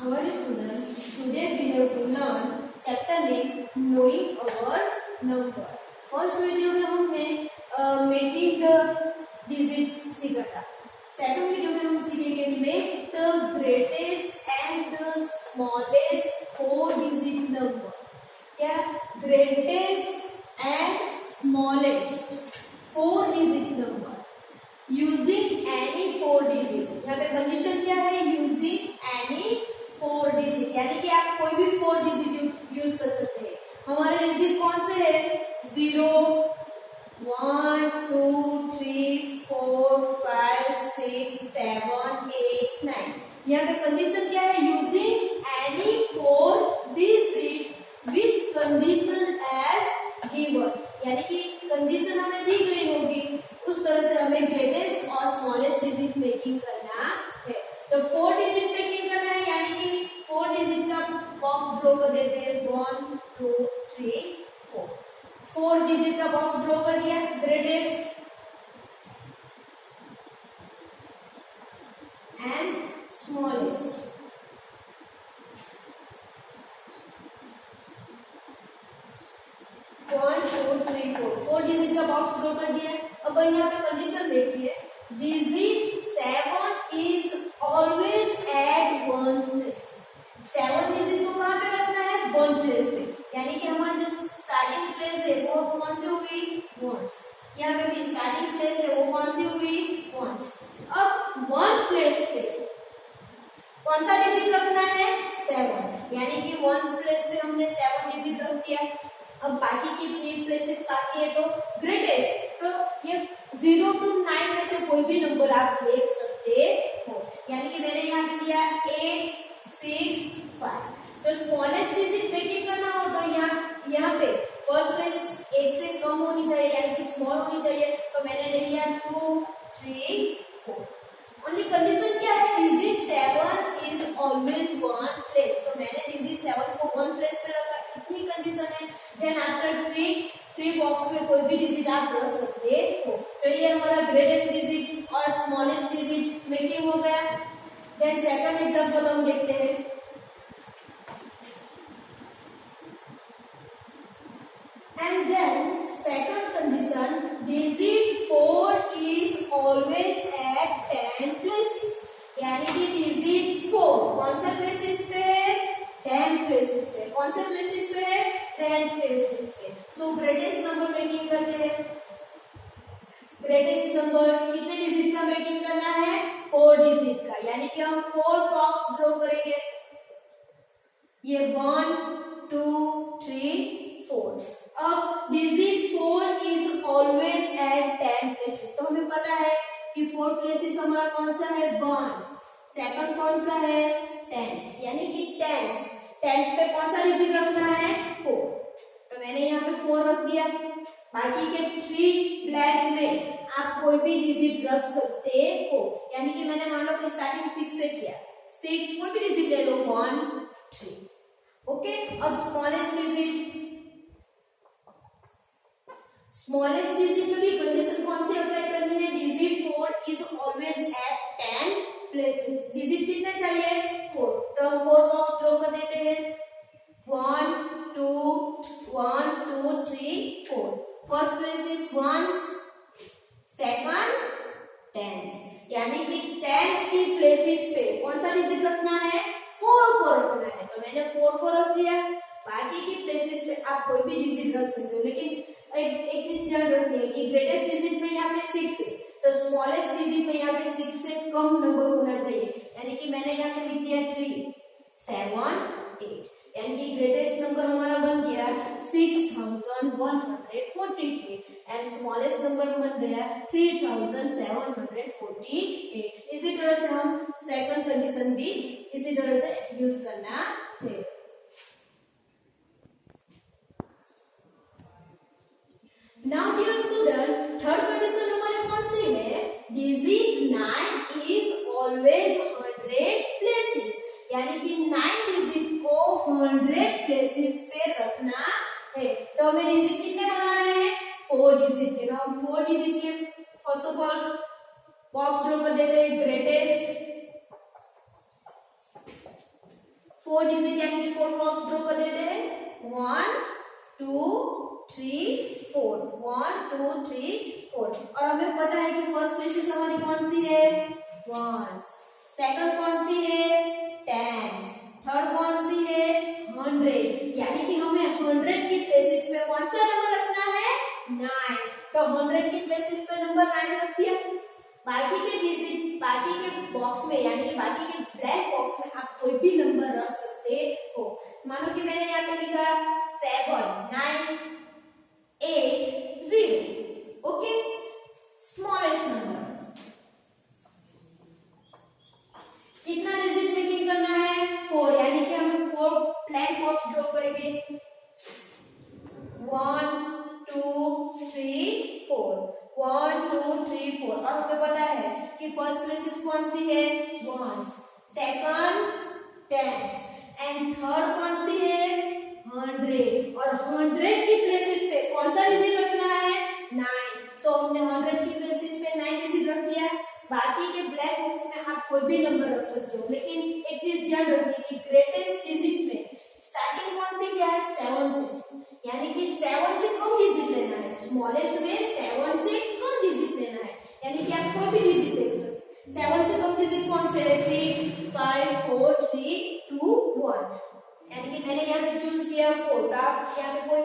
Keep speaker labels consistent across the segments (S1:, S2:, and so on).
S1: Our student, today we have to learn chapter name knowing our number. First video में हमने making the digit सीखा था. Second video में हम सीखेंगे make the greatest and the smallest 4 digit number. क्या? Greatest and smallest 4 digit number using any 4 digit. यहाँ पे कंडीशन क्या है? यूजिंग एनी 4 डिजिट, यानी कि आप कोई भी 4 डिजिट यूज कर सकते हैं. हमारे डिजिट कौन से है? 0, 1, 2, 3, 4, 5, 6, 7, 8, 9. यहाँ पे कंडीशन क्या है? Using any 4 digit with condition as given, यानी कि कंडीशन हमें दी गई होगी उस तरह से हमें ग्रेटेस्ट और स्मॉलेस्ट डिजिट मेकिंग करना है. तो 4 डिजिट मेकिंग करना है, यानी कि 4 डिजिट का बॉक्स ड्रॉ कर देते हैं. 1, 2, 3, 4. 4 डिजिट का बॉक्स ड्रॉ कर दिया. Greatest and smallest. Four digit का बॉक्स ड्रॉ कर दिया. अब यहाँ पे कंडीशन देखिए, digit 7 is always at ones place. 7 digit को कहाँ पे रखना है? 1 प्लेस पे, यानी कि हमारी जो स्टार्टिंग प्लेस है वो कौन सी हुई? वंस. यहाँ पे भी स्टार्टिंग प्लेस है वो कौन सी हुई? वंस. अब 1 प्लेस पे कौन सा डिजिट रखना है? 7, यानी कि 1 प्लेस पे हमने 7 डिजिट रख दिया. अब बाकी की 3 प्लेसेस बाकी है, तो ग्रेटेस्ट, तो ये 0 to 9 में से कोई भी नंबर आप देख सकते हो, यानी कि मैंने यहाँ पे दिया 8, 6, 5. तो स्मॉलेस्ट डिजिट मेकिंग करना हो तो यहाँ पे फर्स्ट प्लेस 8 से कम होनी चाहिए, यानी कि स्मॉल होनी चाहिए. तो मैंने ले लिया 2, 3, 4. ओनली कंडीशन क्या है? डिजिट 7 इज ऑलवेज 1 प्लेस, तो मैंने डिजिट 7 को 1 प्लेस पे रखा. इतनी कंडीशन है. देन आफ्टर 3 बॉक्स में कोई भी डिजिट आप रख सकते हो. तो ये हमारा ग्रेटेस्ट डिजिट और स्मॉलेस्ट डिजिट मेकिंग हो गया. देन सेकंड एग्जांपल हम देखते हैं. And then second condition, digit 4 is always at 10 places, यानी कि digit 4 कौन से प्लेसेस पे है? 10 प्लेसेस पे. कौन से प्लेसेस पे है? 10 प्लेसेस पे. सो ग्रेटेस्ट नंबर मेकिंग करते हैं. ग्रेटेस्ट नंबर कितने डिजिट का मेकिंग करना है? 4 डिजिट का, यानी कि हम 4 बॉक्स ड्रॉ करेंगे. ये 1, 2, 3, 4. अब digit 4 is always at 10 places, तो हमें पता है कि 4 प्लेसेस हमारा कौन सा है? वंस. सेकंड कौन सा है? टेंस, यानी कि टेंस. टेंस पे कौन सा डिजिट रखना है? 4. तो मैंने यहाँ पे 4 रख दिया. बाकी के 3 ब्लैंक में आप कोई भी डिजिट रख सकते हो, यानी कि मैंने मान लो कि स्टार्टिंग 6 से किया. 6 कोई भी डिजिट ले लो. 1, 3. ओके. अब स्मॉलेस्ट डिजिट, स्मॉलेस्ट डिजिट में भी कंडीशन कौन सी अप्लाई करनी है? Digit 4 is always at 10 places. Digit कितने चाहिए? 4. तो हम 4 बॉक्स ड्रॉ कर देते हैं. 1, 2, 3, 4. First place is ones, second tens, यानी कि टेंस की प्लेसेस पे कौन सा डिजिट रखना है? 4 को रखना है. तो मैंने 4 को रख दिया. बाकी की प्लेसेस पे आप कोई भी डिजिट रख सकते हो, लेकिन एक चीज ध्यान रखनी है कि ग्रेटेस्ट डिजिट में यहाँ पे 6 है, तो स्मॉलेस्ट डिजिट में यहाँ पे 6 से कम नंबर होना चाहिए, यानी कि मैंने यहाँ पे लिख दिया 3, 7, 8, यानी कि ग्रेटेस्ट नंबर हमारा बन गया 6143 एंड स्मॉलेस्ट नंबर बन गया 3748. इसी तरह से हम सेकंड कंडीशन भी इसी तरह से यूज करना है. Now dear student, third condition हमारे कौन सी है? डिजिट 9 इज ऑलवेज 100 प्लेसेस, यानी कि 9 डिजिट को 100 प्लेसेस पे रखना है. तो हमें डिजिट कितने बनाने हैं? 4 डिजिट के. हम 4 डिजिट के first of all box draw कर देते हैं. ग्रेटेस्ट 4 डिजिट यानी कि 4 बॉक्स ड्रॉ कर देते हैं 1 2 3 4 1 2 3 4 और हमें पता है कि फर्स्ट प्लेसेस हमारी कौन सी है वंस, सेकंड कौन सी है टेंस, थर्ड कौन सी है 100 यानी कि हमें 100 की प्लेसेस पे कौन सा नंबर रखना है 9 तो 100 की प्लेसेस पे नंबर 9 रख दिया। बाकी के डिजिट बाकी के बॉक्स में यानी कि बाकी के ब्लैंक बॉक्स में आप कोई भी नंबर रख सकते हो। मानो कि मैंने यहाँ पे लिखा 7 9 8 0 ओके स्मॉलेस्ट नंबर कितना डिजिट मेकिंग करना है 4 यानी कि हम 4 ब्लैंक बॉक्स ड्रॉ करेंगे 1 2 3 4 1 2 3 4 और हमें पता है कि फर्स्ट प्लेसेस कौन सी है ones, second tens and third कौन सी है 100 और 100 की प्लेसेस पे कौन सा डिजिट रखना है 9 सो हमने 100 की प्लेसेस पे 9 डिजिट रख दिया। बाकी के ब्लैक बॉक्स में आप कोई भी नंबर रख सकते हो लेकिन एक चीज ध्यान रखनी कि ग्रेटेस्ट डिजिट में स्टार्टिंग कौन से क्या है 7 से यानी कि 7 से कम डिजिट लेना है स्मॉलेस्ट में 7 से कम डिजिट लेना है यानी कि आप कोई भी डिजिट देख सकते 7 से कम डिजिट कौन से है 6 5 4 3 2 1 यानी कि मैंने यहाँ पे चूज किया 4 तो आप यहाँ पे कोई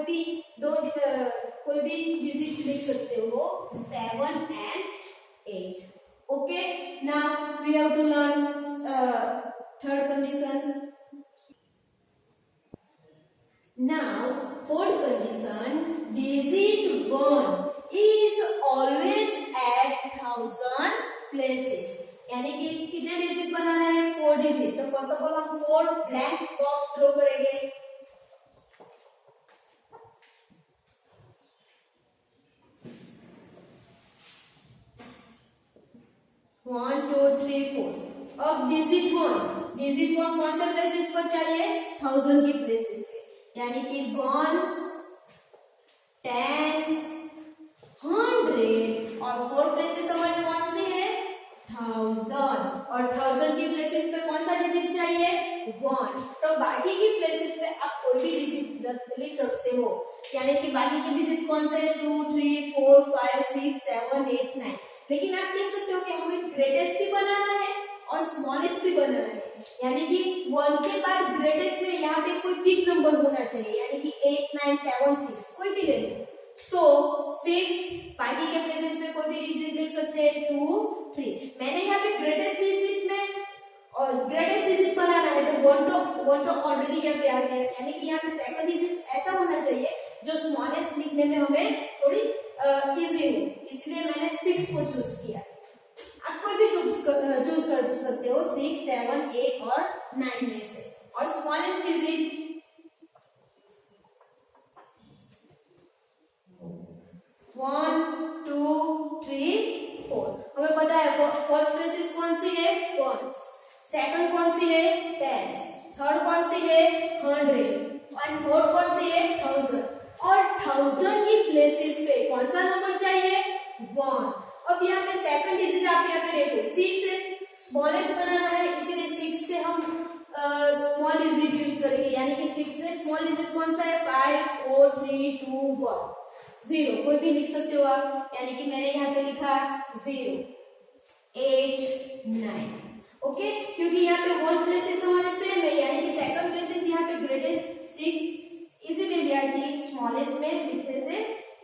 S1: भी डिजिट लिख सकते हो 7 and 8 okay now we have to learn third condition. Now fourth condition digit 1 is always at 1000 places यानी कि कितने डिजिट बनाना है 4 डिजिट तो फर्स्ट ऑफ ऑल हम 4 ब्लैंक बॉक्स ड्रॉ करेंगे 1 2 3 4 अब डिजिट 1 कौन सा प्लेसेस पर चाहिए 1000 की प्लेसेस पे यानी कि वंस टेंस 100 और 4 प्लेसेस हमारी कौन सी है 1000 और 1000 की प्लेसेस पे कौन सा डिजिट चाहिए 1 तो बाकी की प्लेसेस पे आप कोई भी डिजिट लिख सकते हो यानी कि बाकी के डिजिट कौन से 2 3 4 5 6 7 8 9 लेकिन आप देख सकते हो कि हमें ग्रेटेस्ट भी बनाना है और स्मॉलेस्ट भी बनाना है यानी कि 1 के बाद ग्रेटेस्ट में यहाँ पे कोई बिग नंबर होना चाहिए यानी कि 8 9 7 6 कोई भी ले लो सो 6 बाकी के प्लेसेस में कोई भी डिजिट लिख सकते हैं 2 3 मैंने यहाँ पे ग्रेटेस्ट डिजिट में और ग्रेटेस्ट डिजिट बनाना है तो 1 तो ऑलरेडी यहाँ पे आ गया यानी कि यहाँ पे सेकंड डिजिट ऐसा होना चाहिए जो स्मॉलेस्ट लिखने में हमें थोड़ी इजी हो इसलिए मैंने 6 को चूज किया आप कोई भी चूज कर सकते हो 6 7 8 और 9 में से और स्मॉलेस्ट डिजिट 1 2 3 4 हमें पता है फर्स्ट प्लेसेस कौन सी है वंस सेकंड कौन सी है टेंस थर्ड कौन सी है 100 एंड फोर्थ कौन सी है 1000 और 1000 की प्लेसेस पे कौन सा नंबर चाहिए 1 अब यहाँ पे सेकंड डिजिट आप यहाँ पे देखो 6 से स्मॉलेस्ट बनाना है इसीलिए 6 से हम स्मॉल डिजिट यूज करेंगे यानी कि 6 से स्मॉल डिजिट कौन सा है 5 4 3 2 1 0 कोई भी लिख सकते हो आप यानी कि मैंने यहाँ पे लिखा 0 8 9 ओके क्योंकि यहाँ पे 1 प्लेसेस हमारे सेम है यानी कि सेकंड प्लेसेस यहाँ पे ग्रेटेस्ट 6 इसीलिए लिया कि स्मॉलेस्ट में लिखने से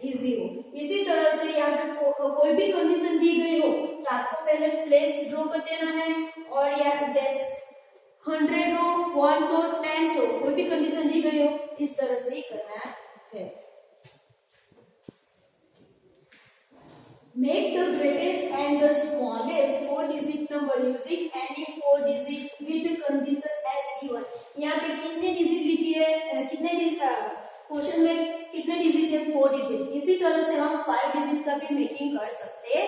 S1: इजी हो। इसी तरह से यहाँ पे कोई भी कंडीशन दी गई हो तो आपको पहले प्लेस ड्रॉ कर देना है और या जैसे 100 हो 1 हो 10 हो कोई भी कंडीशन दी गई हो इस तरह से ही करना है। Make the greatest and the smallest 4-digit number using any 4 digit with condition as given। यहाँ पे कितने डिजिट लिखी है कितने क्वेश्चन में कितने डिजिट है 4 डिजिट इसी तरह से हम 5 डिजिट का भी मेकिंग कर सकते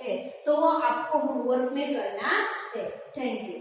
S1: हैं तो वो आपको होमवर्क में करना है। Thank you.